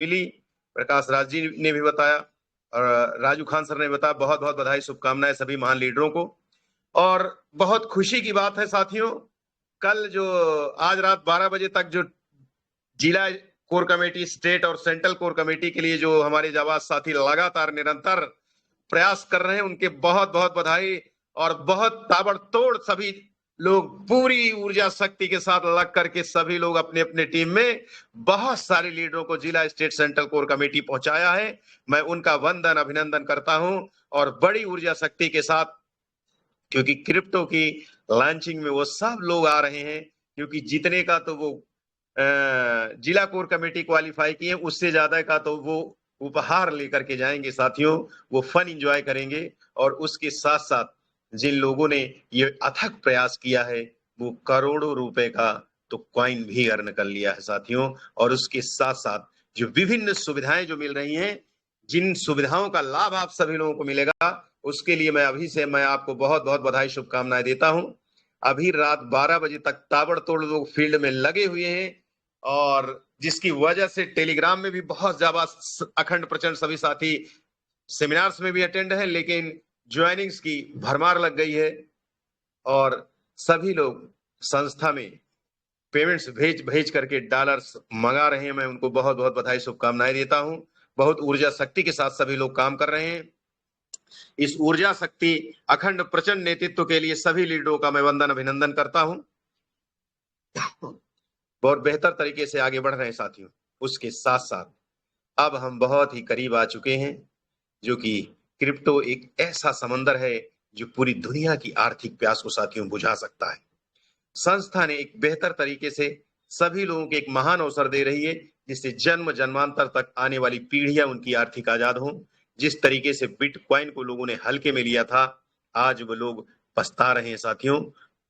मिली। प्रकाश राज जी ने भी बताया और राजू खान सर ने बताया। बहुत बहुत बधाई, शुभकामनाएं सभी महान लीडरों को। और बहुत खुशी की बात है साथियों, कल जो आज रात 12 बजे तक जो जिला कोर कमेटी, स्टेट और सेंट्रल कोर कमेटी के लिए जो हमारे जाबाज साथी लगातार निरंतर प्रयास कर रहे हैं, उनके बहुत बहुत बधाई। और बहुत ताबड़तोड़ सभी लोग पूरी ऊर्जा शक्ति के साथ लग करके सभी लोग अपने अपने टीम में बहुत सारे लीडरों को जिला, स्टेट, सेंट्रल कोर कमेटी पहुंचाया है। मैं उनका वंदन अभिनंदन करता हूं और बड़ी ऊर्जा शक्ति के साथ, क्योंकि क्रिप्टो की लॉन्चिंग में वो सब लोग आ रहे हैं, क्योंकि जितने का तो वो जिला कोर कमेटी क्वालिफाई किए, उससे ज्यादा का तो वो उपहार लेकर के जाएंगे साथियों। वो फन एंजॉय करेंगे। और उसके साथ साथ जिन लोगों ने ये अथक प्रयास किया है, वो करोड़ों रुपए का तो कॉइन भी अर्न कर लिया है साथियों। और उसके साथ साथ जो विभिन्न सुविधाएं जो मिल रही हैं, जिन सुविधाओं का लाभ आप सभी लोगों को मिलेगा, उसके लिए मैं अभी से मैं आपको बहुत बहुत बधाई, शुभकामनाएं देता हूं। अभी रात 12 बजे तक ताबड़तोड़ लोग फील्ड में लगे हुए हैं, और जिसकी वजह से टेलीग्राम में भी बहुत ज्यादा अखंड प्रचंड सभी साथी सेमिनार्स में भी अटेंड है, लेकिन ज्वाइनिंग्स की भरमार लग गई है। और सभी लोग संस्था में पेमेंट्स भेज भेज करके डॉलर्स मंगा रहे हैं। मैं उनको बहुत बहुत बधाई, शुभकामनाएं देता हूं। बहुत ऊर्जा शक्ति के साथ सभी लोग काम कर रहे हैं। इस ऊर्जा शक्ति अखंड प्रचंड नेतृत्व के लिए सभी लीडरों का मैं वंदन अभिनंदन करता हूं। बहुत बेहतर तरीके से आगे बढ़ रहे हैं साथियों। उसके साथ साथ अब हम बहुत ही करीब आ चुके हैं, जो कि क्रिप्टो एक ऐसा समंदर है जो पूरी दुनिया की आर्थिक प्यास को साथियों बुझा सकता है। संस्था ने एक बेहतर तरीके से सभी लोगों को एक महान अवसर दे रही है, जिससे जन्म जन्मांतर तक आने वाली पीढ़ियां उनकी आर्थिक आजाद हों। जिस तरीके से बिटकॉइन को लोगों ने हल्के में लिया था, आज वो लोग पछता रहे हैं साथियों।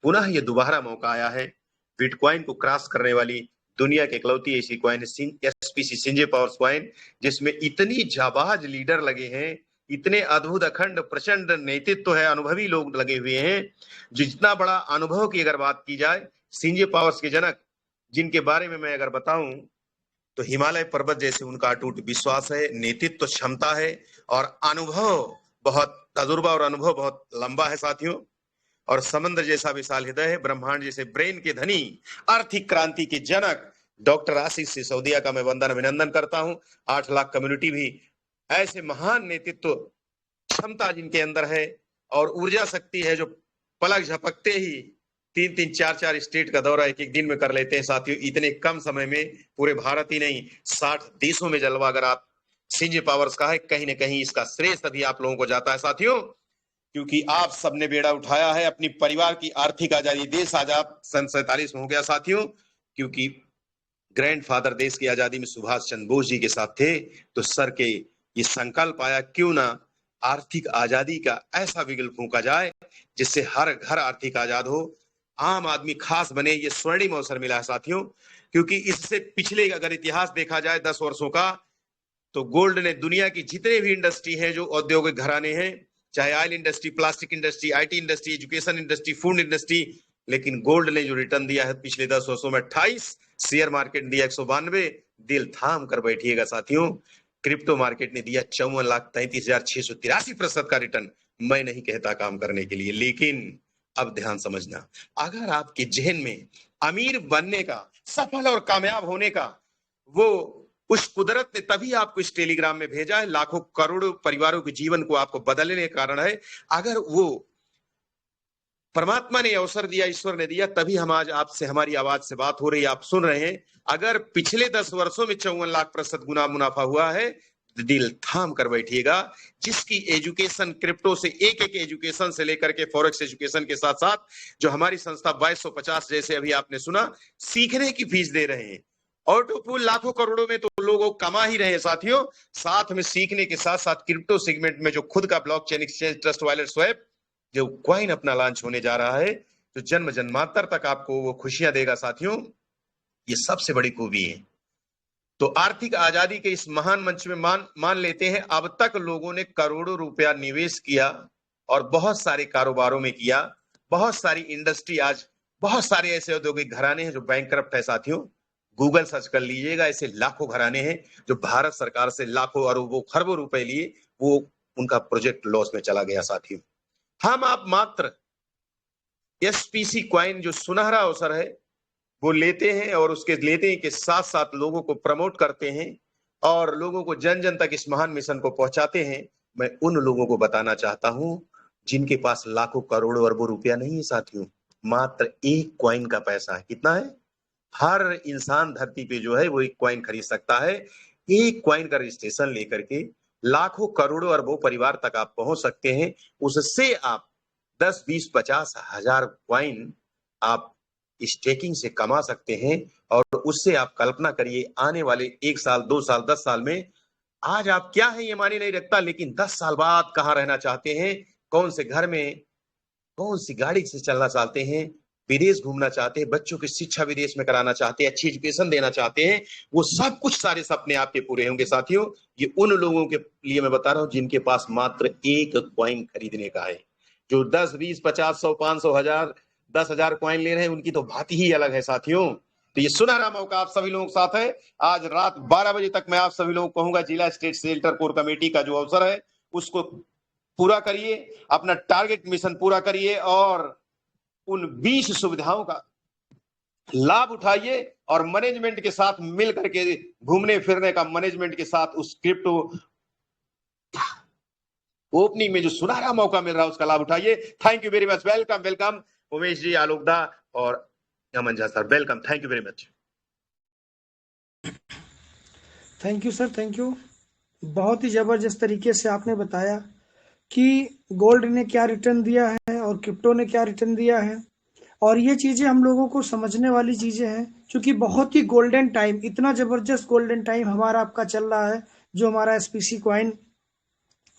पुनः ये दोबारा मौका आया है। बिटकॉइन को क्रॉस करने वाली दुनिया की इकलौती ऐसी कॉइन एसपीसी सिंजे पावर्स कॉइन, जिसमें इतनी जाबाज लीडर लगे हैं, इतने अद्भुत अखंड प्रचंड नेतृत्व है, अनुभवी लोग लगे हुए हैं। जितना बड़ा अनुभव की अगर बात की जाए, सिंजे पावर्स के जनक जिनके बारे में मैं अगर बताऊं, तो हिमालय पर्वत जैसे उनका अटूट विश्वास है, नेतृत्व क्षमता है, और अनुभव बहुत, तजुर्बा और अनुभव बहुत लंबा है साथियों। और समंदर जैसा विशाल हृदय है, ब्रह्मांड जैसे ब्रेन के धनी, आर्थिक क्रांति के जनक डॉक्टर आशीष सिसोदिया का मैं वंदन अभिनंदन करता हूं। 8 लाख कम्युनिटी भी ऐसे महान नेतृत्व क्षमता जिनके अंदर है, और ऊर्जा शक्ति है, जो पलक झपकते ही 3-3, 4-4 स्टेट का दौरा एक एक दिन में कर लेते हैं साथियों। इतने कम समय में पूरे भारत ही नहीं, 60 देशों में जलवा अगर आप सिंजे पावर्स का है, कहीं ना कहीं इसका श्रेय सभी आप लोगों को जाता है साथियों, क्योंकि आप सबने बेड़ा उठाया है अपनी परिवार की आर्थिक आजादी। देश आजाद सन 47 में हो गया साथियों, क्योंकि ग्रैंडफादर देश की आजादी में सुभाष चंद्र बोस जी के साथ थे। तो सर के ये संकल्प आया, क्यों ना आर्थिक आजादी का ऐसा बिगुल फूंका जाए जिससे हर घर आर्थिक आजाद हो, आम आदमी खास बने। ये स्वर्णिम अवसर मिला है साथियों, क्योंकि इससे पिछले अगर इतिहास देखा जाए 10 वर्षों का, तो गोल्ड ने दुनिया की जितने भी इंडस्ट्री हैं, जो औद्योगिक घराने हैं, चाहे oil industry, plastic industry, IT industry, education industry, food industry, लेकिन गोल्ड ने जो रिटर्न दिया है पिछले 10 वर्षों में 28, शेयर मार्केट दिया 192, दिल थाम कर बैठिएगा साथियों। क्रिप्टो मार्केट ने दिया 54,33,683% का रिटर्न। मैं नहीं कहता काम करने के लिए, लेकिन अब ध्यान समझना, अगर आपके जहन में अमीर बनने का, सफल और कामयाब होने का, वो उस कुदरत ने तभी आपको इस टेलीग्राम में भेजा है, लाखों करोड़ों परिवारों के जीवन को आपको बदलने का कारण है। अगर वो परमात्मा ने अवसर दिया, ईश्वर ने दिया, तभी हम आज आपसे, हमारी आवाज से बात हो रही है, आप सुन रहे हैं। अगर पिछले 10 वर्षों में 54% गुना मुनाफा हुआ है, दिल थाम कर बैठिएगा। जिसकी एजुकेशन क्रिप्टो से, एक एक एजुकेशन से लेकर के फॉरेक्स एजुकेशन के साथ साथ जो हमारी संस्था 2250 जैसे अभी आपने सुना, सीखने की फीस दे रहे हैं। ऑटो पूल लाखों करोड़ों में तो लोग कमा ही रहे हैं साथियों। साथ में सीखने के साथ साथ क्रिप्टो सेगमेंट में जो खुद का blockchain exchange, trust wallet, swap, जो क्वाइन अपना लॉन्च होने जा रहा है, जो जन्म जन्मांतर तक आपको वो खुशियां देगा साथियों। ये सबसे बड़ी खूबी है। तो आर्थिक आजादी के इस महान मंच में मान लेते हैं, अब तक लोगों ने करोड़ों रुपया निवेश किया, और बहुत सारे कारोबारों में किया, बहुत सारी इंडस्ट्री, आज बहुत सारे ऐसे औद्योगिक घराने हैं जो बैंकरप्ट है साथियों। गूगल सर्च कर लीजिएगा, ऐसे लाखों घराने हैं जो भारत सरकार से लाखों अरबों खरबों रुपए लिए, वो उनका प्रोजेक्ट लॉस में चला गया साथियों। हम आप मात्र एसपीसी क्वाइन जो सुनहरा अवसर है वो लेते हैं, और उसके लेते के साथ साथ लोगों को प्रमोट करते हैं और लोगों को जन जन तक इस महान मिशन को पहुंचाते हैं। मैं उन लोगों को बताना चाहता हूं जिनके पास लाखों करोड़ों अरबों रुपया नहीं है साथियों, मात्र एक क्वाइन का पैसा है। कितना है? हर इंसान धरती पे जो है वो एक क्वाइन खरीद सकता है। एक क्वाइन का रजिस्ट्रेशन लेकर के लाखों करोड़ों अरबों परिवार तक आप पहुंच सकते हैं। उससे आप 10, 20, 50 हजार क्वाइन आप स्टेकिंग से कमा सकते हैं, और उससे आप कल्पना करिए आने वाले 1 साल, 2 साल, 10 साल में, आज आप क्या है ये माने नहीं रखता, लेकिन 10 साल बाद कहां रहना चाहते हैं, कौन से घर में, कौन सी गाड़ी से चलना चाहते हैं, विदेश घूमना चाहते हैं, बच्चों की शिक्षा विदेश में कराना चाहते हैं, अच्छी एजुकेशन देना चाहते हैं, वो सब कुछ सारे सपने आपके पूरे होंगे साथियों। ये उन लोगों के लिए मैं बता रहा हूं जिनके पास मात्र एक क्वाइन खरीदने का है। जो 10, 20, 50, 100, 500, 1000, 10,000 क्वाइन ले रहे हैं, उनकी तो बात ही अलग है साथियों। तो ये सुनहरा मौका आप सभी लोगों के साथ है। आज रात 12 बजे तक मैं आप सभी लोगों को कहूंगा, जिला स्टेट शेल्टर कोर कमेटी का जो अवसर है उसको पूरा करिए, अपना टारगेट मिशन पूरा करिए, और उन 20 सुविधाओं का लाभ उठाइए, और मैनेजमेंट के साथ मिल करके घूमने फिरने का, मैनेजमेंट के साथ उस क्रिप्टो ओपनिंग में जो सुनहरा मौका मिल रहा है उसका लाभ उठाइए। Thank you very much. Welcome welcome Umesh ji, Alok da और Aman Jha sir, welcome. Thank you very much. Thank you sir, thank you. बहुत ही जबरदस्त तरीके से आपने बताया कि गोल्ड ने क्या रिटर्न दिया है और क्रिप्टो ने क्या रिटर्न दिया है, और ये चीजें हम लोगों को समझने वाली चीजें हैं, क्योंकि बहुत ही गोल्डन टाइम, इतना जबरदस्त गोल्डन टाइम हमारा आपका चल रहा है, जो हमारा एसपीसी क्वाइन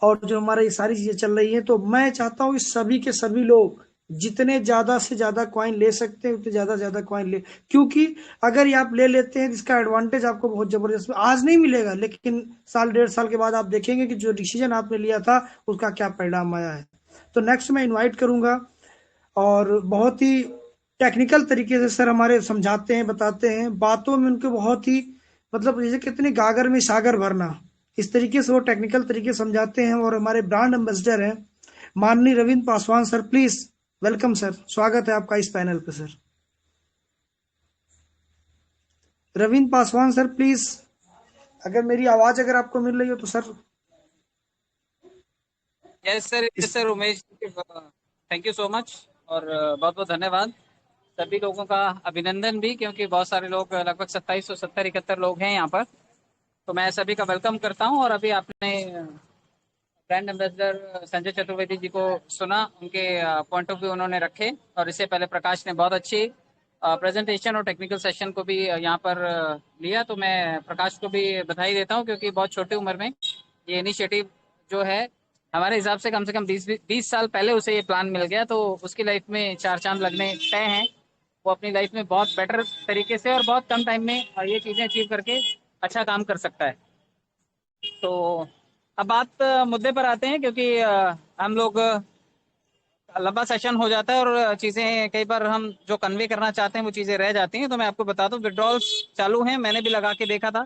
और जो हमारा ये सारी चीजें चल रही हैं। तो मैं चाहता हूँ इस सभी के सभी लोग जितने ज्यादा से ज्यादा कॉइन ले सकते हैं उतने ज्यादा से ज्यादा कॉइन ले, क्योंकि अगर ये आप ले लेते हैं इसका एडवांटेज आपको बहुत जबरदस्त आज नहीं मिलेगा, लेकिन साल 1.5 साल के बाद आप देखेंगे कि जो डिसीजन आपने लिया था उसका क्या परिणाम आया है। तो नेक्स्ट मैं इन्वाइट करूंगा, और बहुत ही टेक्निकल तरीके से सर हमारे समझाते हैं, बताते हैं, बातों में उनके बहुत ही मतलब जैसे कितने गागर में सागर भरना, इस तरीके से वो टेक्निकल तरीके समझाते हैं। और हमारे ब्रांड एम्बेसडर हैं माननीय Ravindra Paswan sir, please welcome sir, स्वागत है आपका इस पैनल पे sir. Ravindra Paswan sir please, अगर मेरी आवाज अगर आपको मिल रही हो तो sir. Yes sir Umesh, thank you so much, और बहुत बहुत धन्यवाद सभी लोगों का, अभिनंदन भी, क्योंकि बहुत सारे लोग, लगभग 2771 लोग हैं यहाँ पर। तो मैं सभी का वेलकम करता हूँ। और अभी आपने ब्रांड एम्बेसडर संजय चतुर्वेदी जी को सुना, उनके पॉइंट ऑफ व्यू उन्होंने रखे, और इससे पहले प्रकाश ने बहुत अच्छी प्रेजेंटेशन और टेक्निकल सेशन को भी यहाँ पर लिया। तो मैं प्रकाश को भी बधाई देता हूँ, क्योंकि बहुत छोटी उम्र में ये इनिशिएटिव जो है, हमारे हिसाब से कम 20 साल पहले उसे ये प्लान मिल गया, तो उसकी लाइफ में 4 चांद लगने तय हैं। वो अपनी लाइफ में बहुत बेटर तरीके से और बहुत कम टाइम में ये चीज़ें अचीव करके अच्छा काम कर सकता है। तो अब बात मुद्दे पर आते हैं, क्योंकि हम लोग लंबा सेशन हो जाता है और चीज़ें कई बार हम जो कन्वे करना चाहते हैं वो चीज़ें रह जाती हैं। तो मैं आपको बता दूं, विड्रॉल्स चालू हैं, मैंने भी लगा के देखा था।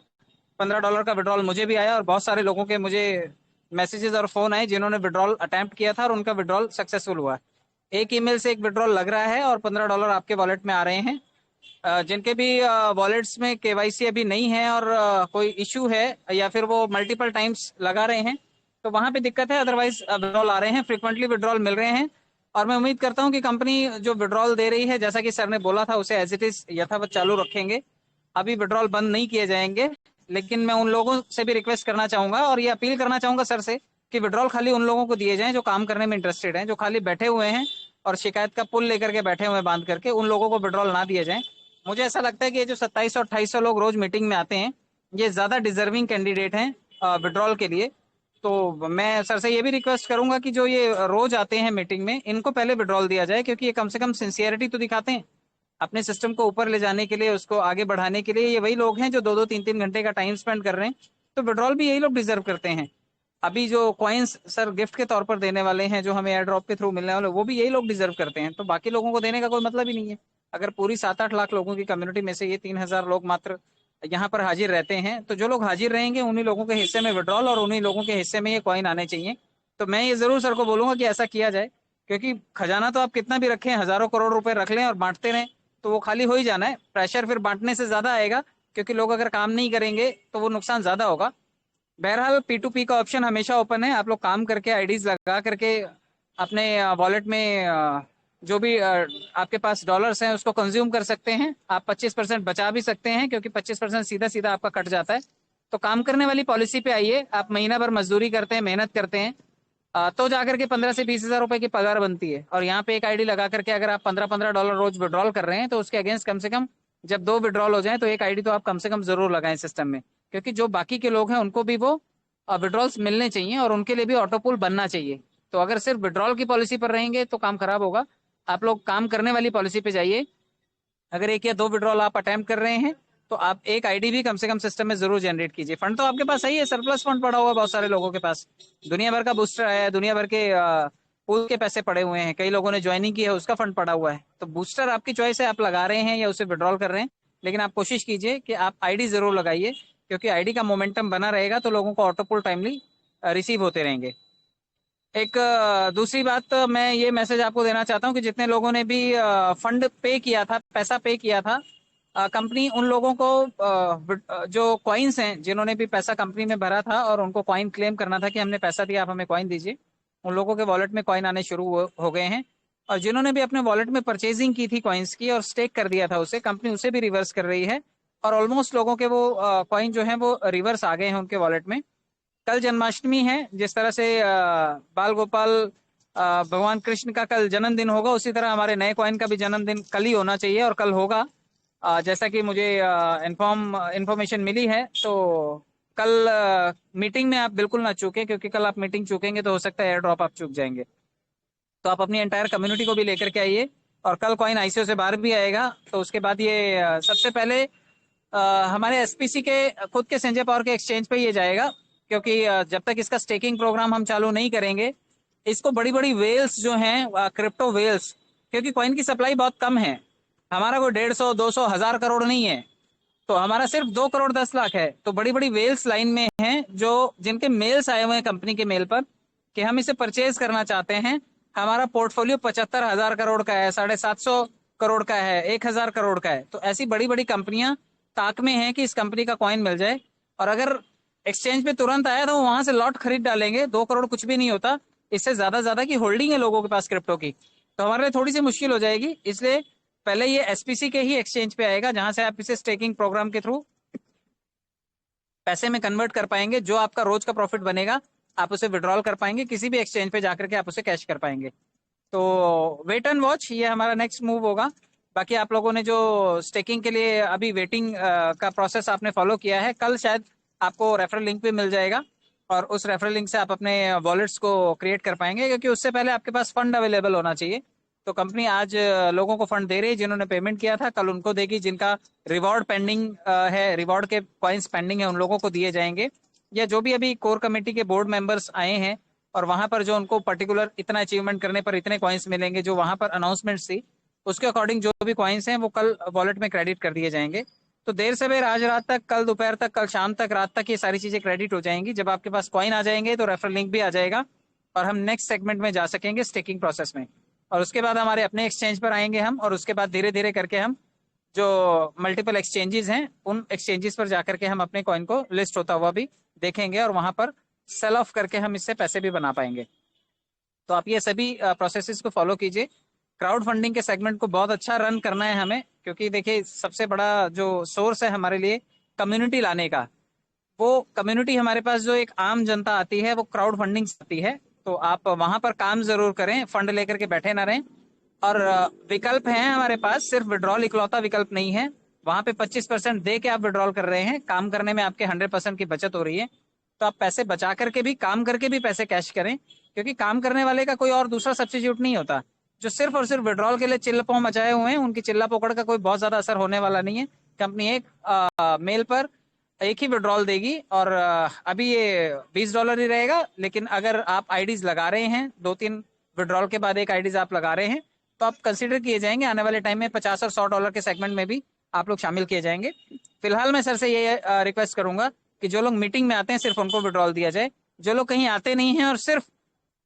$15 का विड्रॉल मुझे भी आया, और बहुत सारे लोगों के मुझे मैसेजेस और फोन आए जिन्होंने विड्रॉल अटेम्प्ट किया था और उनका विड्रॉल सक्सेसफुल हुआ। एक ईमेल से एक विड्रॉल लग रहा है और $15 आपके वॉलेट में आ रहे हैं। जिनके भी वॉलेट्स में केवाईसी अभी नहीं है और कोई इशू है, या फिर वो मल्टीपल टाइम्स लगा रहे हैं, तो वहां पे दिक्कत है। अदरवाइज विड्रॉल आ रहे हैं, फ्रिक्वेंटली विड्रॉल मिल रहे हैं। और मैं उम्मीद करता हूं कि कंपनी जो विड्रॉल दे रही है, जैसा कि सर ने बोला था, उसे एज इट इज यथावत चालू रखेंगे। अभी विड्रॉल बंद नहीं किए जाएंगे। लेकिन मैं उन लोगों से भी रिक्वेस्ट करना चाहूंगा और ये अपील करना चाहूंगा सर से, कि विड्रॉल खाली उन लोगों को दिए जाएं जो काम करने में इंटरेस्टेड हैं, जो खाली बैठे हुए हैं और शिकायत का पुल लेकर के बैठे हुए बांध करके, उन लोगों को विड्रॉल ना दिए जाएं। मुझे ऐसा लगता है कि ये जो 2700 और 2800 लोग रोज मीटिंग में आते हैं, ये ज्यादा डिजर्विंग कैंडिडेट हैं विड्रॉल के लिए। तो मैं सर से ये भी रिक्वेस्ट करूंगा कि जो ये रोज आते हैं मीटिंग में, इनको पहले विड्रॉल दिया जाए, क्योंकि ये कम से कम सिंसियरिटी तो दिखाते हैं अपने सिस्टम को ऊपर ले जाने के लिए, उसको आगे बढ़ाने के लिए। ये वही लोग हैं जो 2-2, 3-3 घंटे का टाइम स्पेंड कर रहे हैं, तो विड्रॉल भी यही लोग डिजर्व करते हैं। अभी जो कॉइन्स सर गिफ्ट के तौर पर देने वाले हैं, जो हमें एयर ड्रॉप के थ्रू मिलने वाले, वो भी यही लोग डिजर्व करते हैं। तो बाकी लोगों को देने का कोई मतलब ही नहीं है। अगर पूरी 7-8 लाख लोगों की कम्युनिटी में से ये 3,000 लोग मात्र यहाँ पर हाजिर रहते हैं, तो जो लोग हाजिर रहेंगे उन्हीं लोगों के हिस्से में विड्रॉल और उन्हीं लोगों के हिस्से में ये कॉइन आने चाहिए। तो मैं ये जरूर सर को बोलूंगा कि ऐसा किया जाए, क्योंकि खजाना तो आप कितना भी रखें, हजारों करोड़ रुपए रख लें और बांटते रहें तो वो खाली हो ही जाना है। प्रेशर फिर बांटने से ज्यादा आएगा, क्योंकि लोग अगर काम नहीं करेंगे तो वो नुकसान ज्यादा होगा। बहरहाल P2P का ऑप्शन हमेशा ओपन है, आप लोग काम करके आईडीज लगा करके अपने वॉलेट में जो भी आपके पास डॉलर्स हैं उसको कंज्यूम कर सकते हैं। आप 25% बचा भी सकते हैं, क्योंकि 25% सीधा सीधा आपका कट जाता है। तो काम करने वाली पॉलिसी पे आइए। आप महीना भर मजदूरी करते हैं, मेहनत करते हैं, तो जाकर के 15 से 20,000 रुपए की पगार बनती है। और यहाँ पे एक आईडी लगा करके अगर आप $15-15 रोज विड्रॉल कर रहे हैं तो उसके अगेंस्ट कम से कम जब 2 विड्रॉल हो जाए तो एक आईडी तो आप कम से कम जरूर लगाएं सिस्टम में, क्योंकि जो बाकी के लोग हैं उनको भी वो विड्रॉल्स मिलने चाहिए और उनके लिए भी ऑटो पुल बनना चाहिए। तो अगर सिर्फ विड्रॉल की पॉलिसी पर रहेंगे तो काम खराब होगा। आप लोग काम करने वाली पॉलिसी पे जाइए। अगर 1 या 2 विड्रॉल आप अटेम्प्ट कर रहे हैं तो आप एक आईडी भी कम से कम सिस्टम में जरूर जनरेट कीजिए। फंड तो आपके पास सही है, सरप्लस फंड पड़ा हुआ है बहुत सारे लोगों के पास। दुनिया भर का बूस्टर है, दुनिया भर के पूल के पैसे पड़े हुए हैं, कई लोगों ने ज्वाइनिंग की है उसका फंड पड़ा हुआ है। तो बूस्टर आपकी चॉइस है, आप लगा रहे हैं या उसे विड्रॉल कर रहे हैं, लेकिन आप कोशिश कीजिए कि आप आईडी जरूर लगाइए, क्योंकि आईडी का मोमेंटम बना रहेगा तो लोगों को ऑटो पुल टाइमली रिसीव होते रहेंगे। एक दूसरी बात मैं ये मैसेज आपको देना चाहता हूँ कि जितने लोगों ने भी फंड पे किया था, पैसा पे किया था, कंपनी उन लोगों को जो कॉइन्स हैं, जिन्होंने भी पैसा कंपनी में भरा था और उनको कॉइन क्लेम करना था कि हमने पैसा दिया आप हमें कॉइन दीजिए, उन लोगों के वॉलेट में कॉइन आने शुरू हो गए हैं। और जिन्होंने भी अपने वॉलेट में परचेजिंग की थी कॉइन्स की और स्टेक कर दिया था उसे, कंपनी उसे भी रिवर्स कर रही है और ऑलमोस्ट लोगों के वो कॉइन जो है वो रिवर्स आ गए हैं उनके वॉलेट में। कल जन्माष्टमी है, जिस तरह से बाल गोपाल भगवान कृष्ण का कल जन्मदिन होगा, उसी तरह हमारे नए कॉइन का भी जन्मदिन कल ही होना चाहिए और कल होगा, जैसा कि मुझे इंफॉर्मेशन मिली है। तो कल मीटिंग में आप बिल्कुल ना चूकें, क्योंकि कल आप मीटिंग चूकेंगे तो हो सकता है एयर ड्रॉप आप चूक जाएंगे। तो आप अपनी एंटायर कम्युनिटी को भी लेकर के आइए और कल कॉइन आईसीओ से बाहर भी आएगा। तो उसके बाद ये सबसे पहले हमारे एसपीसी के खुद के संजय पावर के एक्सचेंज पे ये जाएगा, क्योंकि जब तक इसका स्टेकिंग प्रोग्राम हम चालू नहीं करेंगे, इसको बड़ी बड़ी वेल्स जो हैं क्रिप्टो वेल्स, क्योंकि कॉइन की सप्लाई बहुत कम है, हमारा कोई 150, 200, 1000 करोड़ नहीं है, तो हमारा सिर्फ 2 करोड़ 10 लाख है। तो बड़ी बड़ी वेल्स लाइन में हैं जो जिनके मेल्स आए हुए हैं कंपनी के मेल पर कि हम इसे परचेज करना चाहते हैं। हमारा पोर्टफोलियो 75,000 करोड़ का है, 750 करोड़ का है, 1,000 करोड़ का है। तो ऐसी बड़ी बड़ी कंपनियां ताक में हैं कि इस कंपनी का कॉइन मिल जाए, और अगर एक्सचेंज पे तुरंत आया तो वहां से लॉट खरीद डालेंगे। 2 करोड़ कुछ भी नहीं होता, इससे ज्यादा की होल्डिंग है लोगों के पास क्रिप्टो की, तो हमारे लिए थोड़ी सी मुश्किल हो जाएगी। इसलिए पहले ये एसपीसी के ही एक्सचेंज पे आएगा, जहां से आप इसे स्टेकिंग प्रोग्राम के थ्रू पैसे में कन्वर्ट कर पाएंगे। जो आपका रोज का प्रॉफिट बनेगा आप उसे विड्रॉल कर पाएंगे, किसी भी एक्सचेंज पे जाकर के आप उसे कैश कर पाएंगे। तो वेट एंड वॉच, ये हमारा नेक्स्ट मूव होगा। बाकी आप लोगों ने जो स्टेकिंग के लिए अभी वेटिंग का प्रोसेस आपने फॉलो किया है, कल शायद आपको रेफरल लिंक भी मिल जाएगा और उस रेफरल लिंक से आप अपने वॉलेट्स को क्रिएट कर पाएंगे, क्योंकि उससे पहले आपके पास फंड अवेलेबल होना चाहिए। तो कंपनी आज लोगों को फंड दे रही है, जिन्होंने पेमेंट किया था कल उनको देगी, जिनका रिवॉर्ड पेंडिंग है, रिवॉर्ड के कॉइन्स पेंडिंग है, उन लोगों को दिए जाएंगे। या जो भी अभी कोर कमेटी के बोर्ड मेंबर्स आए हैं और वहां पर जो उनको पर्टिकुलर इतना अचीवमेंट करने पर इतने कॉइन्स मिलेंगे, जो वहां पर अनाउंसमेंट थी उसके अकॉर्डिंग जो भी कॉइन्स हैं वो कल वॉलेट में क्रेडिट कर दिए जाएंगे। तो देर से देर आज रात तक, कल दोपहर तक, कल शाम तक, रात तक ये सारी चीजें क्रेडिट हो जाएंगी। जब आपके पास कॉइन आ जाएंगे तो रेफरल लिंक भी आ जाएगा और हम नेक्स्ट सेगमेंट में जा सकेंगे स्टेकिंग प्रोसेस में। और उसके बाद हमारे अपने एक्सचेंज पर आएंगे हम, और उसके बाद धीरे धीरे करके हम जो मल्टीपल एक्सचेंजेस हैं उन एक्सचेंजेस पर जाकर के हम अपने कॉइन को लिस्ट होता हुआ भी देखेंगे और वहां पर सेल ऑफ करके हम इससे पैसे भी बना पाएंगे। तो आप ये सभी प्रोसेसेस को फॉलो कीजिए। क्राउड फंडिंग के सेगमेंट को बहुत अच्छा रन करना है हमें, क्योंकि देखिए सबसे बड़ा जो सोर्स है हमारे लिए कम्युनिटी लाने का, वो कम्युनिटी हमारे पास जो एक आम जनता आती है वो क्राउड फंडिंग से आती है। तो आप वहां पर काम जरूर करें, फंड लेकर के बैठे ना रहें। और विकल्प हैं हमारे पास, सिर्फ विड्रॉल इकलौता विकल्प नहीं है। वहां पे 25% दे के आप विड्रॉल कर रहे हैं, काम करने में आपके 100% की बचत हो रही है। तो आप पैसे बचा करके भी, काम करके भी पैसे कैश करें, क्योंकि काम करने वाले का कोई और दूसरा सब्स्टिट्यूट नहीं होता। जो सिर्फ और सिर्फ विड्रॉल के लिए चिल्ला मचाए हुए हैं, उनकी चिल्ला पोकड़ का कोई बहुत ज्यादा असर होने वाला नहीं है। कंपनी एक मेल पर एक ही विड्रॉल देगी और अभी ये $20 ही रहेगा, लेकिन अगर आप आईडीज लगा रहे हैं, 2-3 विड्रॉल के बाद एक आईडीज आप लगा रहे हैं, तो आप कंसिडर किए जाएंगे आने वाले टाइम में। $50 और $100 के सेगमेंट में भी आप लोग शामिल किए जाएंगे। फिलहाल मैं सर से ये रिक्वेस्ट करूंगा कि जो लोग मीटिंग में आते हैं सिर्फ उनको विड्रॉल दिया जाए। जो लोग कहीं आते नहीं हैं और सिर्फ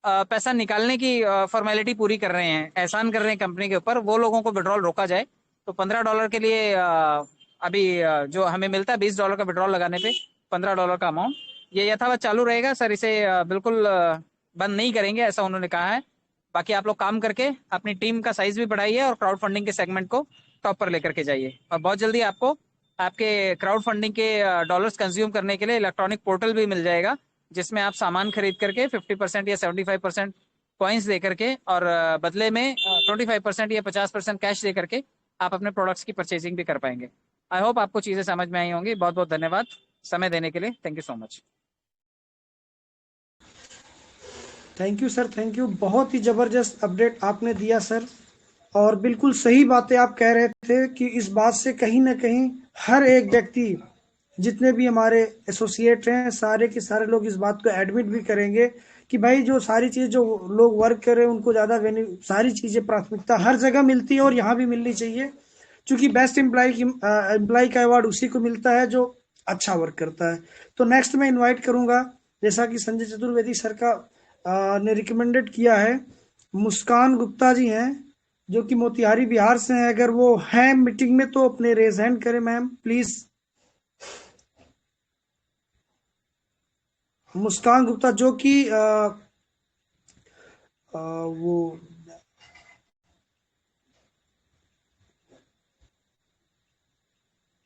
पैसा निकालने की फॉर्मेलिटी पूरी कर रहे हैं, एहसान कर रहे हैं कंपनी के ऊपर, वो लोगों को विड्रॉल रोका जाए। तो $15 के लिए अभी जो हमें मिलता है $20 का विड्रॉल लगाने पे $15 का अमाउंट, ये यथावत चालू रहेगा सर। इसे बिल्कुल बंद नहीं करेंगे, ऐसा उन्होंने कहा है। बाकी आप लोग काम करके अपनी टीम का साइज भी बढ़ाइए और क्राउड फंडिंग के सेगमेंट को टॉप पर लेकर के जाइए। और बहुत जल्दी आपको आपके क्राउड फंडिंग के डॉलर्स कंज्यूम करने के लिए इलेक्ट्रॉनिक पोर्टल भी मिल जाएगा, जिसमें आप सामान खरीद करके 50% या 75% कॉइन्स दे करके और बदले में 25% या 50% कैश दे करके आप अपने प्रोडक्ट्स की परचेजिंग भी कर पाएंगे। आई होप आपको चीजें समझ में आई होंगी। बहुत बहुत धन्यवाद समय देने के लिए। Thank you so much. Thank you sir, thank you. बहुत ही ज़बरदस्त अपडेट आपने दिया सर, और बिल्कुल सही बातें आप कह रहे थे कि इस बात से कहीं ना कहीं हर एक व्यक्ति, जितने भी हमारे एसोसिएट हैं, सारे के सारे लोग इस बात को एडमिट भी करेंगे कि भाई जो सारी चीज़ जो लोग वर्क कर रहे हैं उनको ज़्यादा सारी चीज़ें प्राथमिकता हर जगह मिलती है और यहाँ भी मिलनी चाहिए, क्योंकि बेस्ट एम्प्लॉय का अवार्ड उसी को मिलता है जो अच्छा वर्क करता है। तो नेक्स्ट मैं इनवाइट करूंगा, जैसा कि संजय चतुर्वेदी सर का ने रिकमेंडेड किया है, मुस्कान गुप्ता जी हैं जो कि मोतिहारी बिहार से हैं। अगर वो हैं मीटिंग में तो अपने रेज हैंड करें मैम प्लीज। मुस्कान गुप्ता जो कि वो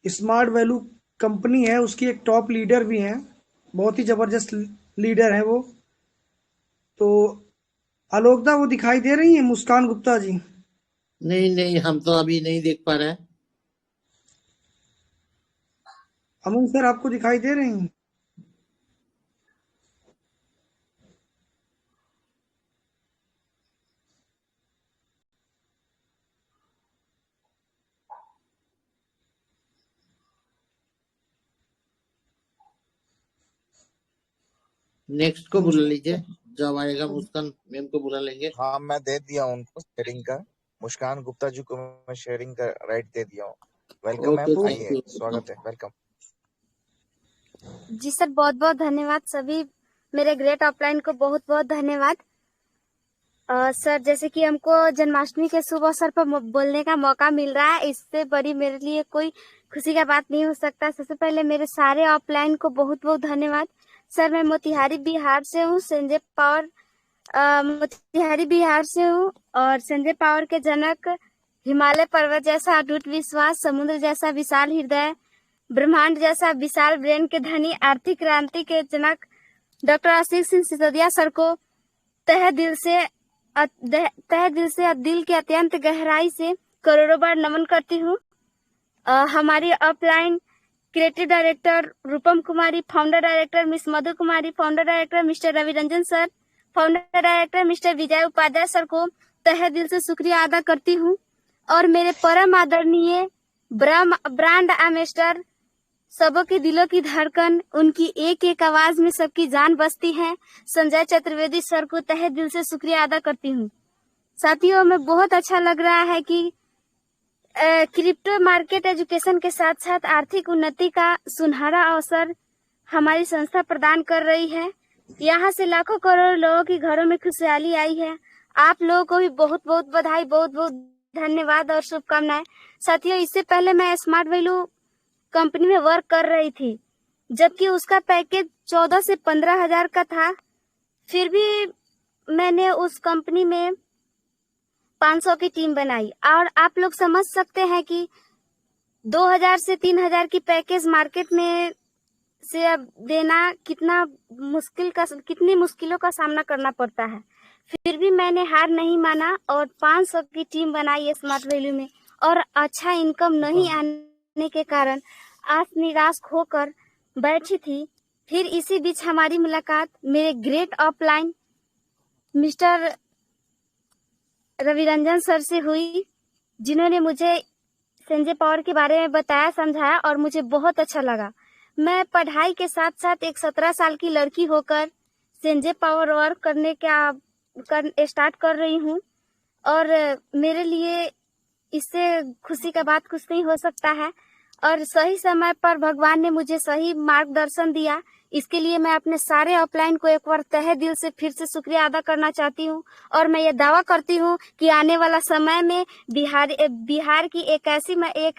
स्मार्ट वैल्यू कंपनी है, उसकी एक टॉप लीडर भी हैं, बहुत ही जबरदस्त लीडर है वो। तो आलोकदा वो दिखाई दे रही है मुस्कान गुप्ता जी? नहीं नहीं, हम तो अभी नहीं देख पा रहे हैं। अमन सर आपको दिखाई दे रही हैं? नेक्स्ट को बुला लीजिए, जब आएगा मुस्कान मैम को बुला लेंगे। हाँ, मैं दे दिया उनको शेयरिंग का। मुस्कान गुप्ता जी को मैं शेयरिंग का राइट दे दिया हूँ। वेलकम मैम, ओके, आइए, स्वागत है, वेलकम। जी सर, बहुत बहुत धन्यवाद। सभी मेरे ग्रेट ऑफलाइन को बहुत बहुत धन्यवाद। सर, जैसे कि हमको जन्माष्टमी के शुभ अवसर पर बोलने का मौका मिल रहा है, इससे बड़ी मेरे लिए कोई खुशी का बात नहीं हो सकता। सबसे पहले मेरे सारे ऑफलाइन को बहुत बहुत धन्यवाद। सर, मैं मोतिहारी बिहार से हूँ, संजय पावर मोतिहारी बिहार से हूँ, और संजय पावर के जनक, हिमालय पर्वत जैसा अटूट विश्वास, समुद्र जैसा विशाल हृदय, ब्रह्मांड जैसा विशाल ब्रेन के धनी, आर्थिक क्रांति के जनक डॉक्टर आशीष सिंह सिसोदिया सर को तहे दिल से दिल के अत्यंत गहराई से करोड़ों बार नमन करती हूँ। हमारी upline creative director Rupam Kumari, founder director miss Madhu Kumari, founder director mister Ravi Ranjan sir, founder director mister Vijay Upadhyay sir को तहे दिल से शुक्रिया अदा करती हूँ। और मेरे परम आदरणीय ब्रांड एम्बेसडर, सबों के दिलों की धड़कन, उनकी एक एक आवाज में सबकी जान बसती है, संजय चतुर्वेदी सर को तहे दिल से शुक्रिया अदा करती हूँ। साथियों, में बहुत अच्छा लग रहा है कि क्रिप्टो मार्केट एजुकेशन के साथ साथ आर्थिक उन्नति का सुनहरा अवसर हमारी संस्था प्रदान कर रही है। यहाँ से लाखों करोड़ लोगों के घरों में खुशहाली आई है। आप लोगों को भी बहुत बहुत बधाई, बहुत बहुत धन्यवाद और शुभकामनाएं। साथियों, इससे पहले मैं स्मार्ट वैल्यू कंपनी में वर्क कर रही थी, जबकि उसका पैकेज 14 से 15 हजार का था। फिर भी मैंने उस कंपनी में 500 की टीम बनाई, और आप लोग समझ सकते हैं कि 2000 से 3000 की पैकेज मार्केट में से अब देना कितनी मुश्किलों का सामना करना पड़ता है। फिर भी मैंने हार नहीं माना और 500 की टीम बनाई स्मार्ट वैल्यू में, और अच्छा इनकम नहीं आने के कारण आज निराश होकर बैठी थी। फिर इसी बीच हमारी मुलाकात मेरे great offline mister Ravi Ranjan sir से हुई, जिन्होंने मुझे संजय पावर के बारे में बताया, समझाया, और मुझे बहुत अच्छा लगा। मैं पढ़ाई के साथ साथ एक 17 साल की लड़की होकर संजय पावर वर्क करने का स्टार्ट कर रही हूँ। और मेरे लिए इससे खुशी का बात कुछ नहीं हो सकता है। और सही समय पर भगवान ने मुझे सही मार्गदर्शन दिया, इसके लिए मैं अपने सारे अपलाइन को एक बार तहे दिल से फिर से शुक्रिया अदा करना चाहती हूँ। और मैं ये दावा करती हूँ कि आने वाला समय में बिहार की एक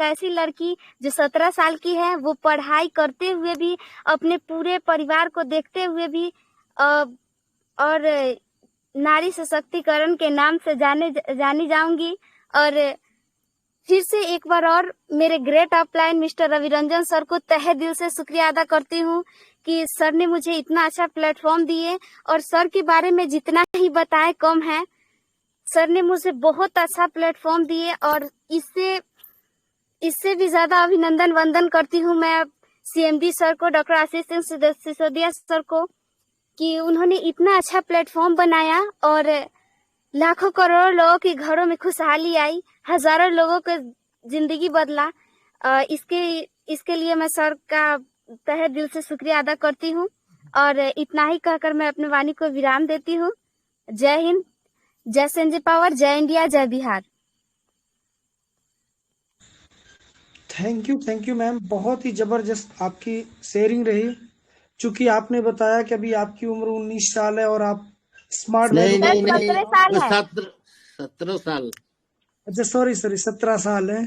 ऐसी लड़की जो 17 साल की है, वो पढ़ाई करते हुए भी, अपने पूरे परिवार को देखते हुए भी और नारी सशक्तिकरण के नाम से जानी जाऊंगी। और फिर से एक बार और मेरे great upline mister Raviranjan sir को तहे दिल से शुक्रिया अदा करती हूँ कि सर ने मुझे इतना अच्छा प्लेटफॉर्म दिए, और सर के बारे में जितना ही बताए कम है। सर ने मुझे बहुत अच्छा प्लेटफॉर्म दिए, और इससे भी ज्यादा अभिनंदन वंदन करती हूँ मैं CMD सर को, डॉक्टर आशीष सिंह सिसोदिया सर को, कि उन्होंने इतना अच्छा प्लेटफॉर्म बनाया और लाखों करोड़ों लोगों के घरों में खुशहाली आई, हजारों लोगों का जिंदगी बदला। इसके लिए मैं सर का तहे दिल से शुक्रिया अदा करती हूँ। और इतना ही कहकर मैं अपने वाणी को विराम देती हूँ। जय हिंद, जय संजय पावर, जय इंडिया, जय बिहार। थैंक यू मैम, बहुत ही जबरदस्त आपकी शेयरिंग रही। चूंकि आपने बताया कि अभी आपकी उम्र 19 साल है और आप स्मार्ट नहीं वैल्यू नहीं नहीं 17 साल है। 17 साल। अच्छा सॉरी 17 साल है।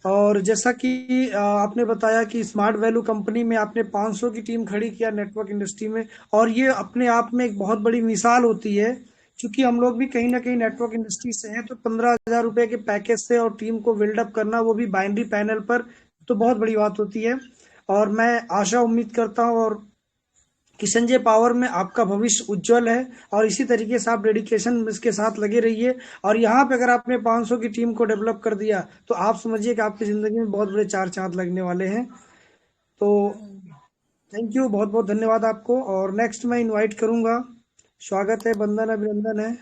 और जैसा कि आपने बताया कि स्मार्ट वैल्यू कंपनी में आपने 500 की टीम खड़ी किया नेटवर्क इंडस्ट्री में, और ये अपने आप में एक बहुत बड़ी मिसाल होती है। क्योंकि हम लोग भी कहीं ना कहीं नेटवर्क इंडस्ट्री से हैं, तो 15,000 रुपए के पैकेज से और टीम को बिल्डअप करना, वो भी बाइनरी पैनल पर, तो बहुत बड़ी बात होती है। और मैं आशा उम्मीद करता हूँ और कि संजय पावर में आपका भविष्य उज्जवल है, और इसी तरीके से आप डेडिकेशन इसके साथ लगे रहिए। और यहाँ पे अगर आपने 500 की टीम को डेवलप कर दिया, तो आप समझिए कि आपकी जिंदगी में बहुत बड़े 4 चांद लगने वाले हैं। तो थैंक यू, बहुत बहुत धन्यवाद आपको। और नेक्स्ट मैं इनवाइट करूंगा, स्वागत है, बंदन अभिनंदन है,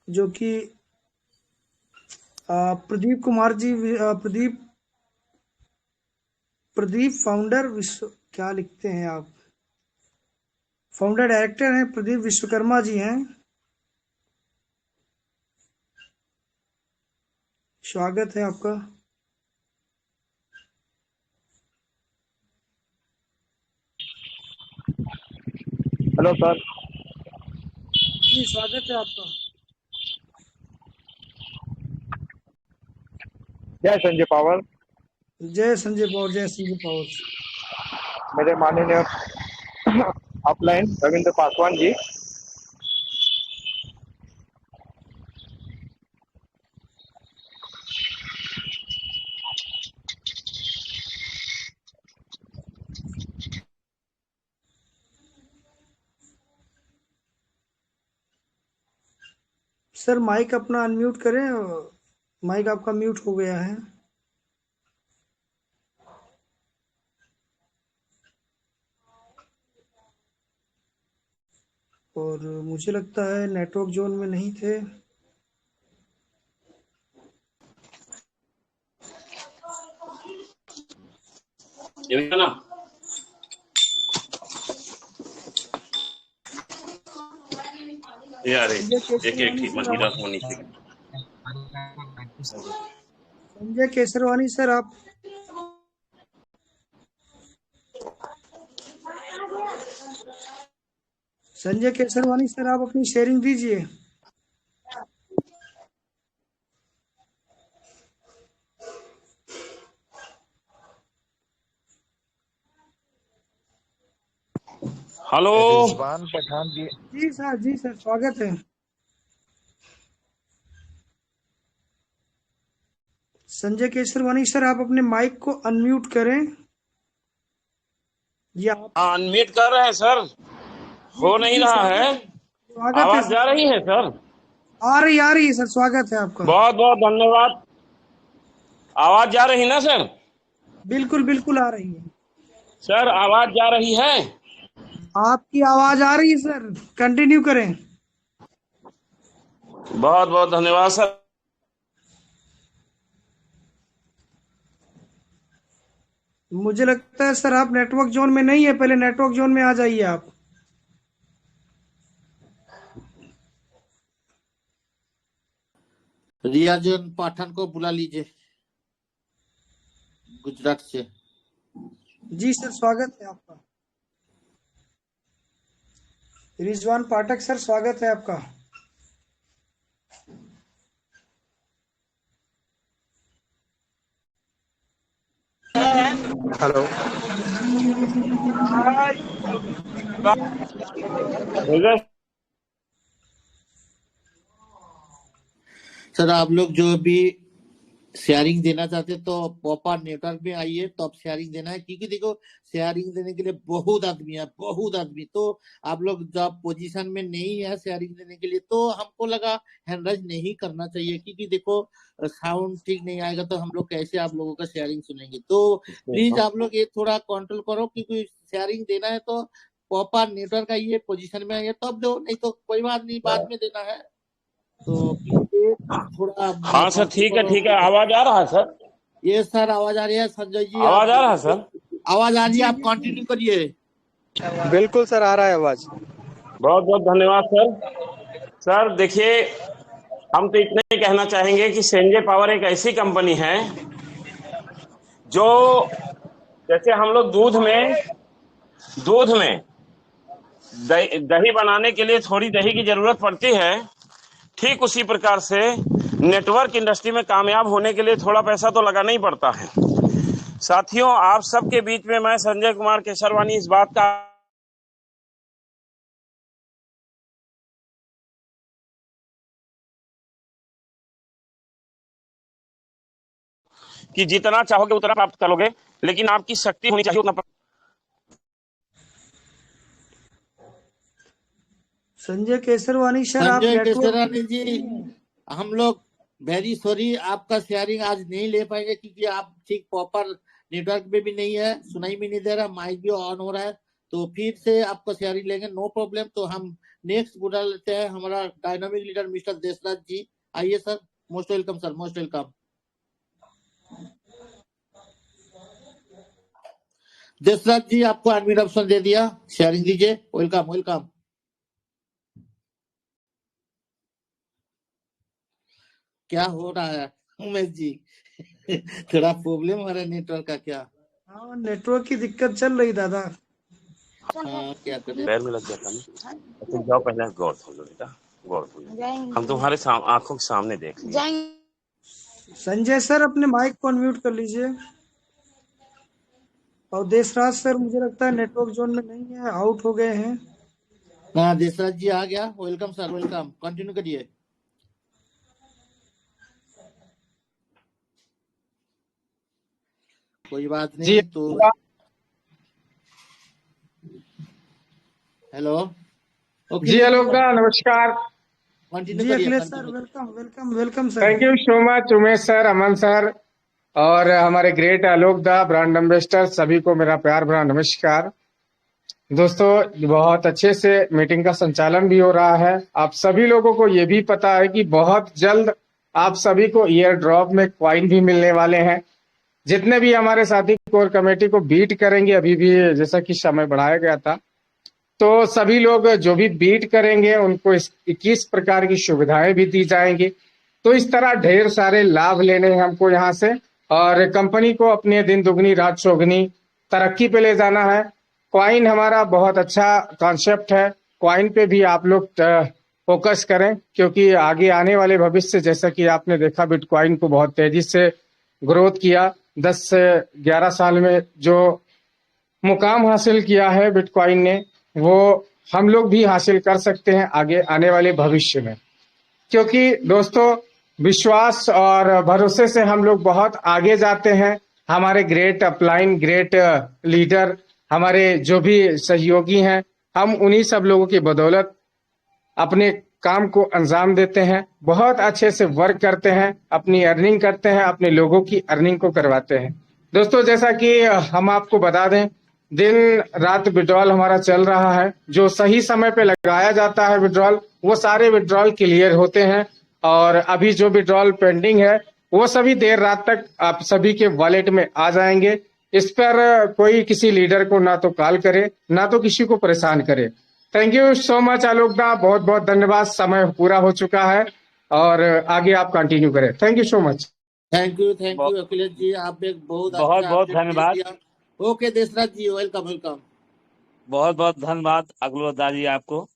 जो कि प्रदीप कुमार जी, प्रदीप फाउंडर विश्व, क्या लिखते हैं आप, फाउंडर डायरेक्टर हैं, प्रदीप विश्वकर्मा जी हैं। स्वागत है आपका। Hello sir. जी स्वागत है आपका। जय संजय पावर। जय संजय पावर, जय संजय पावर। मेरे माननीय upline Ravindra Paswan ji, sir mic अपना अनम्यूट करें, माइक आपका म्यूट हो गया है। और मुझे लगता है नेटवर्क जोन में नहीं थे। यार संजय केसरवानी सर, आप संजय केसरवानी सर, आप अपनी शेयरिंग दीजिए। हेलो। रिजवान पठान जी। जी सर स्वागत है। संजय केसरवानी सर, आप अपने माइक को अनम्यूट करें, या अनम्यूट कर रहे हैं सर, हो नहीं रहा है। स्वागत आवाज है जा रही है सर? आ रही है सर, स्वागत है आपका। बहुत बहुत धन्यवाद। आवाज जा रही ना सर? बिल्कुल बिल्कुल आ रही है सर, आवाज जा रही है? आपकी आवाज आ रही है सर, कंटिन्यू करें। बहुत बहुत धन्यवाद सर। मुझे लगता है सर आप नेटवर्क जोन में नहीं है, पहले नेटवर्क जोन में आ जाइए आप। रियाजन पाठन को बुला लीजिए गुजरात से। जी सर स्वागत है आपका। रिजवान पाठक सर स्वागत है आपका। हेलो भेजा सर आप लोग जो भी शेयरिंग देना चाहते हैं तो प्रॉपर नेटवर्क में आइए, तो आप शेयरिंग देना है, क्योंकि देखो शेयरिंग देने के लिए बहुत आदमी है, बहुत आदमी। तो आप लोग जब पोजीशन में नहीं है शेयरिंग देने के लिए तो हमको लगा हैंडराइज नहीं करना चाहिए, क्योंकि देखो साउंड ठीक नहीं आएगा तो हम लोग कैसे आप लोगों का शेयरिंग सुनेंगे। तो प्लीज आप लोग ये थोड़ा कंट्रोल करो, क्योंकि शेयरिंग देना है तो प्रॉपर नेटवर्क आइए, पोजीशन में आइए तब दो, नहीं तो कोई बात नहीं, बाद में देना है। तो थोड़ा हाँ सर, ठीक है। आवाज आ रहा है सर? ये सर आवाज आ रही है संजय जी? आवाज आ रहा है सर? आवाज आ रही है, आप कंटिन्यू करिए। बिल्कुल सर आ रहा है आवाज। बहुत बहुत धन्यवाद सर। सर देखिए, हम तो इतना ही कहना चाहेंगे कि संजय पावर एक ऐसी कंपनी है जो, जैसे हम लोग दूध में दही बनाने के लिए थोड़ी दही की जरूरत पड़ती है, ठीक उसी प्रकार से नेटवर्क इंडस्ट्री में कामयाब होने के लिए थोड़ा पैसा तो लगाना ही पड़ता है। साथियों, आप सबके बीच में मैं संजय कुमार केसरवानी इस बात का कि जितना चाहोगे उतना प्राप्त करोगे, लेकिन आपकी शक्ति होनी चाहिए उतना। संजय केसरवानी सर आप संजय नेटवर्क केसरवानी जी, हम लोग वेरी सॉरी, आपका शेयरिंग आज नहीं ले पाएंगे, क्योंकि आप ठीक प्रॉपर नेटवर्क में भी नहीं है, सुनाई भी नहीं दे रहा, माइक भी ऑन हो रहा है। तो फिर से आपका शेयरिंग लेंगे, नो प्रॉब्लम। तो हम नेक्स्ट बुला लेते हैं हमारा dynamic leader mister Deshraj ji. आइए sir, most welcome sir, most welcome. Deshraj ji आपको एडमिट ऑप्शन दे दिया, शेयरिंग दीजिए। Welcome welcome. क्या हो रहा है उमेश जी? थोड़ा प्रॉब्लम हो रहा है नेटवर्क का क्या? हाँ नेटवर्क की दिक्कत चल रही दादा। हाँ क्या करें, पैर में लग जाता ना। तो जाओ पहले गौर हो लो बेटा, गौर हो लो, हम तुम्हारे आंखों के सामने देख लेंगे। संजय सर अपने माइक को अनम्यूट कर लीजिए। और देशराज सर मुझे लगता है नेटवर्क जोन में नहीं है, आउट हो गए हैं। हाँ देशराज जी आ गया, वेलकम सर, वेलकम, कंटिन्यू करिए। कोई बात नहीं। तो हेलो जी, हेलो का नमस्कार। कंटिन्यू जी करिए। Akhilesh sir welcome welcome welcome sir. Thank you so much Umesh sir, Aman sir और हमारे ग्रेट आलोक दा ब्रांड एम्बेसडर, सभी को मेरा प्यार भरा नमस्कार। दोस्तों बहुत अच्छे से मीटिंग का संचालन भी हो रहा है। आप सभी लोगों को ये भी पता है कि बहुत जल्द आप सभी को ईयर ड्रॉप में क्वाइन भी मिलने वाले हैं। जितने भी हमारे साथी कोर कमेटी को बीट करेंगे, अभी भी जैसा कि समय बढ़ाया गया था, तो सभी लोग जो भी बीट करेंगे उनको 21 प्रकार की सुविधाएं भी दी जाएंगी। तो इस तरह ढेर सारे लाभ लेने हैं हमको यहाँ से, और कंपनी को अपने दिन दुगनी रात चौगनी तरक्की पे ले जाना है। क्वाइन हमारा बहुत अच्छा कॉन्सेप्ट है, क्वाइन पे भी आप लोग फोकस करें, क्योंकि आगे आने वाले भविष्य, जैसा कि आपने देखा बिटकॉइन को बहुत तेजी से ग्रोथ किया, 10 से 11 साल में जो मुकाम हासिल किया है बिटकॉइन ने, वो हम लोग भी हासिल कर सकते हैं आगे आने वाले भविष्य में। क्योंकि दोस्तों विश्वास और भरोसे से हम लोग बहुत आगे जाते हैं। हमारे ग्रेट अपलाइन, ग्रेट लीडर, हमारे जो भी सहयोगी हैं, हम उन्हीं सब लोगों की बदौलत अपने काम को अंजाम देते हैं, बहुत अच्छे से वर्क करते हैं, अपनी अर्निंग करते हैं, अपने लोगों की अर्निंग को करवाते हैं। दोस्तों जैसा कि हम आपको बता दें, दिन रात विड्रॉल हमारा चल रहा है। जो सही समय पे लगाया जाता है विड्रॉल, वो सारे विड्रॉल क्लियर होते हैं, और अभी जो विड्रॉल पेंडिंग है वो सभी देर रात तक आप सभी के वॉलेट में आ जाएंगे। इस पर कोई किसी लीडर को ना तो कॉल करे ना तो किसी को परेशान करे। थैंक यू सो मच आलोक दा, बहुत बहुत धन्यवाद। समय पूरा हो चुका है और आगे आप कंटिन्यू करें। Thank you so much. Thank you Akhilesh ji, आप एक बहुत बहुत अच्छा बहुत अपडेट दे धन्यवाद। दिया। ओके देशराज जी, वेलकम वेलकम। बहुत बहुत धन्यवाद अखिलेश जी आपको,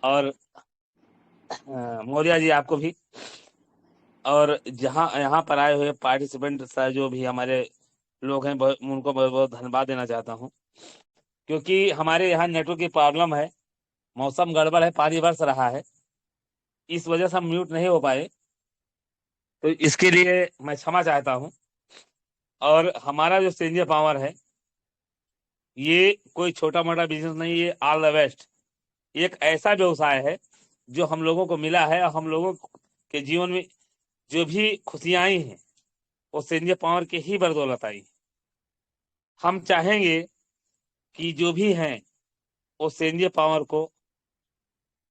और मौर्य जी आपको भी, और जहां यहाँ पर आए हुए पार्टिसिपेंट सर जो भी हमारे लोग हैं, उनको बहुत बहुत धन्यवाद देना चाहता हूँ, क्योंकि हमारे यहाँ नेटवर्क की प्रॉब्लम है, मौसम गड़बड़ है, पानी बरस रहा है, इस वजह से हम म्यूट नहीं हो पाए, तो इसके लिए मैं क्षमा चाहता हूँ। और हमारा जो सेंजिया पावर है, ये कोई छोटा मोटा बिजनेस नहीं, ये ऑल द बेस्ट एक ऐसा व्यवसाय है जो हम लोगों को मिला है, और हम लोगों के जीवन में जो भी खुशियां आई हैं वो सेंजिया पावर के ही बदौलत आई। हम चाहेंगे कि जो भी हैं वो सेंजिया पावर को,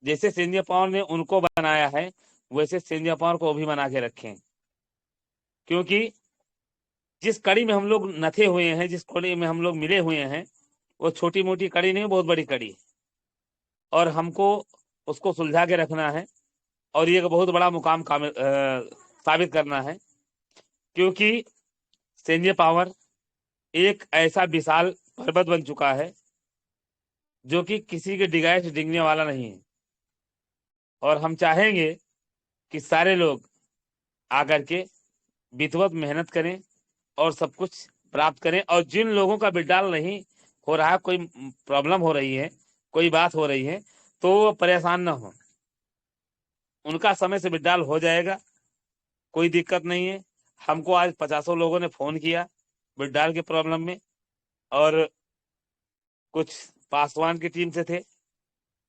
जैसे सेंजिया पावर ने उनको बनाया है वैसे सेंजिया पावर को भी बना के रखें, क्योंकि जिस कड़ी में हम लोग नथे हुए हैं, जिस कड़ी में हम लोग मिले हुए हैं, वो छोटी मोटी कड़ी नहीं, बहुत बड़ी कड़ी है, और हमको उसको सुलझा के रखना है और ये एक बहुत बड़ा मुकाम साबित करना है, क्योंकि सेंजिया पावर एक ऐसा विशाल पर्वत बन चुका है जो कि किसी के डिगाए से डिंगने वाला नहीं है। और हम चाहेंगे कि सारे लोग आकर के विधिवत मेहनत करें और सब कुछ प्राप्त करें, और जिन लोगों का विड्रॉल नहीं हो रहा है, कोई प्रॉब्लम हो रही है, कोई बात हो रही है, तो वो परेशान ना हो, उनका समय से विड्रॉल हो जाएगा, कोई दिक्कत नहीं है। हमको आज 50 लोगों ने फोन किया विड्रॉल के प्रॉब्लम में, और कुछ पासवान की टीम से थे,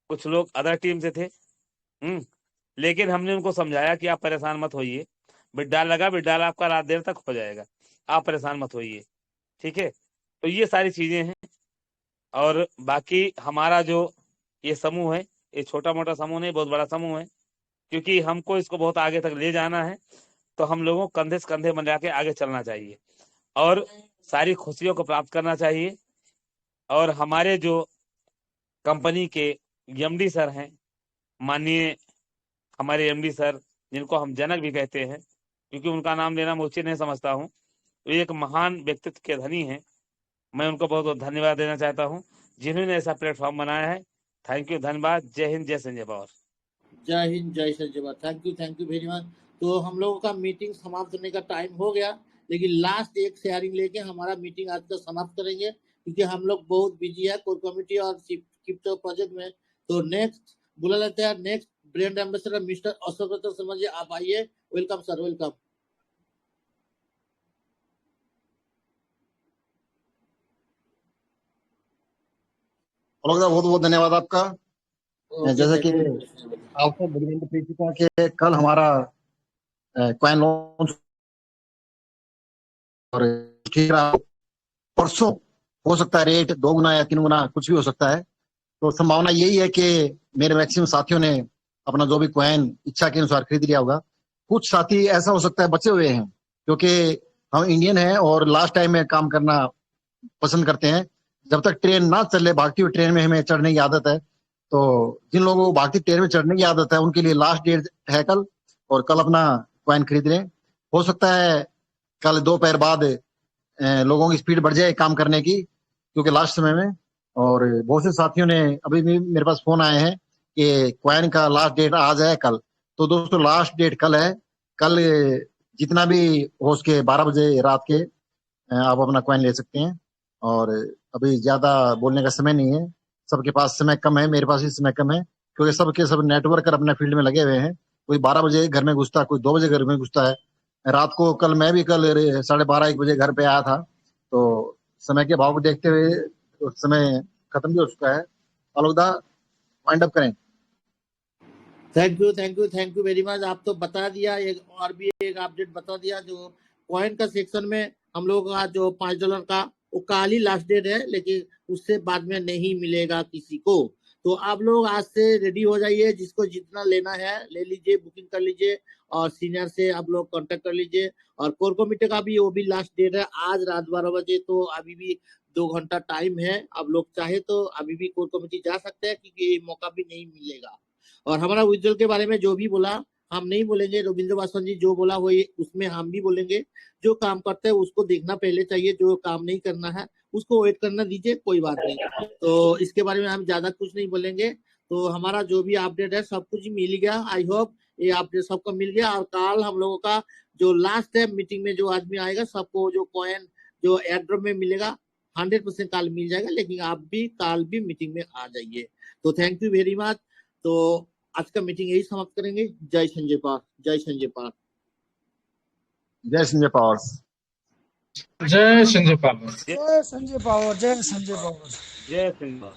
कुछ लोग अदर टीम से थे, लेकिन हमने उनको समझाया कि आप परेशान मत होइए, विड्रॉल लगा, विड्रॉल आपका रात देर तक हो जाएगा, आप परेशान मत होइए, ठीक है। तो ये सारी चीजें हैं, और बाकी हमारा जो ये समूह है, ये छोटा मोटा समूह नहीं, बहुत बड़ा समूह है, क्योंकि हमको इसको बहुत आगे तक ले जाना है, तो हम लोगों को कंधे से कंधे मिला के आगे चलना चाहिए और सारी खुशियों को प्राप्त करना चाहिए। और हमारे जो कंपनी के एमडी सर हैं, माननीय हमारे एमडी सर, जिनको हम जनक भी कहते हैं, क्योंकि उनका नाम लेना मैं उचित नहीं समझता हूँ, तो एक महान व्यक्तित्व के धनी हैं, मैं उनको बहुत बहुत धन्यवाद देना चाहता हूँ जिन्होंने ऐसा प्लेटफॉर्म बनाया है। थैंक यू, धन्यवाद। जय हिंद, जय संजय पावर। जय हिंद, जय Sanjay power. Thank you very much. तो हम लोगों का मीटिंग समाप्त होने का टाइम हो गया, लेकिन लास्ट एक शेयरिंग लेके हमारा मीटिंग आज का समाप्त करेंगे, क्योंकि हम लोग बहुत बिजी है कोर कमिटी और क्रिप्टो प्रोजेक्ट में। तो नेक्स्ट बुला लेते हैं, next brand ambassador mister Ashok Sharma ji, आप आइए। Welcome sir, welcome. बहुत बहुत धन्यवाद आपका। जैसे कि आपको कि कल हमारा कॉइन लॉन्च और परसों हो सकता है रेट 2 गुना या 3 गुना कुछ भी हो सकता है। तो संभावना यही है कि मेरे मैक्सिमम साथियों ने अपना जो भी कॉइन इच्छा के अनुसार खरीद लिया होगा। कुछ साथी ऐसा हो सकता है बचे हुए हैं, क्योंकि हम इंडियन हैं और लास्ट टाइम में काम करना पसंद करते हैं। जब तक ट्रेन ना चले, भागती हुई ट्रेन में हमें चढ़ने की आदत है। तो जिन लोगों को भागती ट्रेन में चढ़ने की आदत है उनके लिए लास्ट डेट है कल, और कल अपना कॉइन खरीद लें। हो सकता है कल दोपहर बाद लोगों की स्पीड बढ़ जाए काम करने की, क्योंकि लास्ट समय में। और बहुत से साथियों ने अभी भी मेरे पास फोन आए हैं कि कॉइन का लास्ट डेट आज है कल। तो दोस्तों लास्ट डेट कल है। कल जितना भी हो सके 12 बजे रात के आप अपना कॉइन ले सकते हैं। और अभी ज्यादा बोलने का समय नहीं है, सबके पास समय कम है, मेरे पास भी समय कम है, क्योंकि सबके सब नेटवर्कर अपने फील्ड में लगे हुए हैं। कोई 12 बजे घर में घुसता है, कोई 2 बजे घर में घुसता है। रात को कल मैं भी कल 12:30-1 बजे घर पे आया था। तो समय के भाव को देखते हुए समय खत्म भी हो चुका है। आलोकदा वाइंड अप करें। Thank you very much. आप तो बता दिया, एक और भी एक अपडेट बता दिया। जो कॉइन का सेक्शन में हम लोगों का जो $5 का वो कल ही लास्ट डेट है, लेकिन उससे बाद में नहीं मिलेगा किसी को। तो आप लोग आज से रेडी हो जाइए, जिसको जितना लेना है ले लीजिए, बुकिंग कर लीजिए और सीनियर से आप लोग कांटेक्ट कर लीजिए। और कोर कमेटी का भी वो भी लास्ट डेट है आज रात 12 बजे, तो अभी भी 2 घंटा टाइम है। आप लोग चाहे तो अभी भी कोर कमेटी जा सकते हैं, क्योंकि ये मौका भी नहीं मिलेगा। और हमारा विजुअल के बारे में जो भी बोला हम नहीं बोलेंगे, रविंद्र वासवान जी जो बोला वो उसमें हम भी बोलेंगे। जो काम करते हैं उसको देखना पहले चाहिए, जो काम नहीं करना है उसको वेट करना दीजिए, कोई बात नहीं। तो इसके बारे में हम ज्यादा कुछ नहीं बोलेंगे। तो हमारा जो भी अपडेट है सब कुछ मिल गया, आई होप ये अपडेट सबको मिल गया। और कल हम लोगों का जो लास्ट है मीटिंग में जो आदमी आएगा सबको जो कॉइन जो एयरड्रॉप में मिलेगा 100% कल मिल जाएगा, लेकिन आप भी कल भी मीटिंग में आ जाइए। तो थैंक यू वेरी मच। तो आज का मीटिंग यही समाप्त करेंगे। जय संजय पार, जय संजय पार, जय संजय पावर। जय संजय पावर। जय संजय पावर, जय संजय पावर। जय सिंह।